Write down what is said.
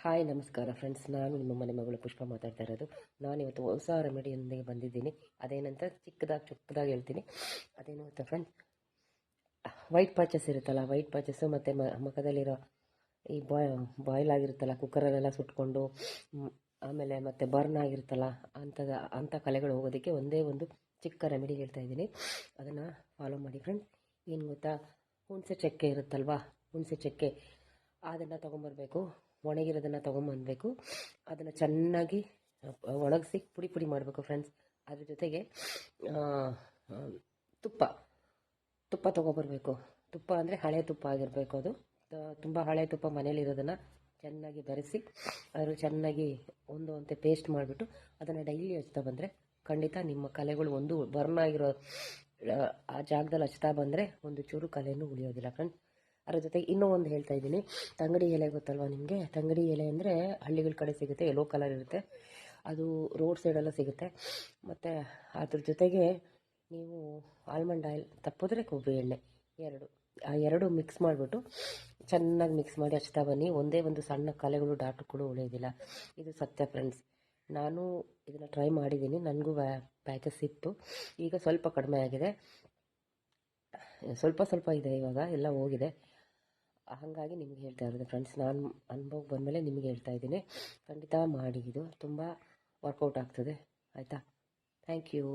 Hi ನಮಸ್ಕಾರ friends, ನಾನು ನಿಮ್ಮ ಮನೆ ಮಗಳು ಪುಷ್ಪ ಮಾತಾಡ್ತಾ ಇರೋದು. ನಾನಿವತ್ತು ಹೊಸ ರೆಮಿಡಿಯೊಂದಿಗೆ ಬಂದಿದ್ದೀನಿ. ಅದೇನಂತ ಚಿಕ್ಕದಾಗಿ ಹೇಳ್ತೀನಿ. ಅದೇನು ಗೊತ್ತಾ ಫ್ರೆಂಡ್ಸ್, ವೈಟ್ ಪಾಚಸ್ ಇರುತ್ತಲ್ಲ, ವೈಟ್ ಪಾಚಸ್ಸು ಮತ್ತು ಮುಖದಲ್ಲಿರೋ ಈ ಬಾಯ್ಲ್ ಆಗಿರುತ್ತಲ್ಲ, ಕುಕ್ಕರಲ್ಲೆಲ್ಲ ಸುಟ್ಕೊಂಡು ಆಮೇಲೆ ಮತ್ತು ಬರ್ನ್ ಆಗಿರುತ್ತಲ್ಲ, ಅಂಥ ಕಲೆಗಳು ಹೋಗೋದಕ್ಕೆ ಒಂದೇ ಒಂದು ಚಿಕ್ಕ ರೆಮಿಡಿ ಹೇಳ್ತಾ ಇದ್ದೀನಿ. ಅದನ್ನು ಫಾಲೋ ಮಾಡಿ ಫ್ರೆಂಡ್ಸ್. ಏನು ಗೊತ್ತಾ, ಹುಣಸೆ ಚಕ್ಕೆ ಇರುತ್ತಲ್ವಾ, ಹುಣಸೆ ಚಕ್ಕೆ ಅದನ್ನು ತೊಗೊಂಬರ್ಬೇಕು. ಒಣಗಿರೋದನ್ನು ತೊಗೊಂಬಂದಬೇಕು. ಅದನ್ನು ಚೆನ್ನಾಗಿ ಒಣಗಿಸಿ ಪುಡಿ ಮಾಡಬೇಕು ಫ್ರೆಂಡ್ಸ್. ಅದ್ರ ಜೊತೆಗೆ ತುಪ್ಪ ತೊಗೊಬರ್ಬೇಕು. ತುಪ್ಪ ಅಂದರೆ ಹಳೆ ತುಪ್ಪ ಆಗಿರಬೇಕು. ಅದು ತುಂಬ ಹಳೆ ತುಪ್ಪ ಮನೇಲಿರೋದನ್ನು ಚೆನ್ನಾಗಿ ಬೆರೆಸಿ ಅದ್ರ ಚೆನ್ನಾಗಿ ಒಂದೇ ಪೇಸ್ಟ್ ಮಾಡಿಬಿಟ್ಟು ಅದನ್ನು ಡೈಲಿ ಹಚ್ತಾ ಬಂದರೆ ಖಂಡಿತ ನಿಮ್ಮ ಕಲೆಗಳು ಒಂದು ಬರ್ನ್ ಆಗಿರೋ ಆ ಜಾಗದಲ್ಲಿ ಹಚ್ತಾ ಬಂದರೆ ಒಂದು ಚೂರು ಕಲೆಯೂ ಉಳಿಯೋದಿಲ್ಲ ಫ್ರೆಂಡ್ಸ್. ಅದ್ರ ಜೊತೆಗೆ ಇನ್ನೂ ಒಂದು ಹೇಳ್ತಾ ಇದ್ದೀನಿ. ತಂಗಡಿ ಎಲೆ ಗೊತ್ತಲ್ವ ನಿಮಗೆ? ತಂಗಡಿ ಎಲೆ ಅಂದರೆ ಹಳ್ಳಿಗಳ ಕಡೆ ಸಿಗುತ್ತೆ, ಯೆಲ್ಲೋ ಕಲರ್ ಇರುತ್ತೆ. ಅದು ರೋಡ್ ಸೈಡೆಲ್ಲ ಸಿಗುತ್ತೆ. ಮತ್ತು ಅದ್ರ ಜೊತೆಗೆ ನೀವು ಆಲ್ಮಂಡ್ ಆಯಿಲ್, ತಪ್ಪಿದ್ರೆ ಕೊಬ್ಬರಿ ಎಣ್ಣೆ, ಎರಡು ಮಿಕ್ಸ್ ಮಾಡಿಬಿಟ್ಟು ಚೆನ್ನಾಗಿ ಮಿಕ್ಸ್ ಮಾಡಿ ಹಚ್ತಾ ಬನ್ನಿ. ಒಂದೇ ಒಂದು ಸಣ್ಣ ಕಲೆಗಳು ಡಾಟು ಕೂಡ ಉಳಿಯೋದಿಲ್ಲ. ಇದು ಸತ್ಯ ಫ್ರೆಂಡ್ಸ್. ನಾನು ಇದನ್ನು ಟ್ರೈ ಮಾಡಿದ್ದೀನಿ, ನನಗೂ ಪ್ಯಾಚಸ್ ಇತ್ತು. ಈಗ ಸ್ವಲ್ಪ ಕಡಿಮೆ ಆಗಿದೆ, ಸ್ವಲ್ಪ ಇದೆ, ಇವಾಗ ಎಲ್ಲ ಹೋಗಿದೆ. ಹಾಗಾಗಿ ನಿಮಗೆ ಹೇಳ್ತಾ ಇರೋದು ಫ್ರೆಂಡ್ಸ್. ನಾನು ಅನುಭವಕ್ಕೆ ಬಂದಮೇಲೆ ನಿಮಗೆ ಹೇಳ್ತಾ ಇದ್ದೀನಿ. ಖಂಡಿತ ಮಾಡಿ, ಇದು ತುಂಬ ವರ್ಕೌಟ್ ಆಗ್ತದೆ. ಆಯಿತಾ? Thank you.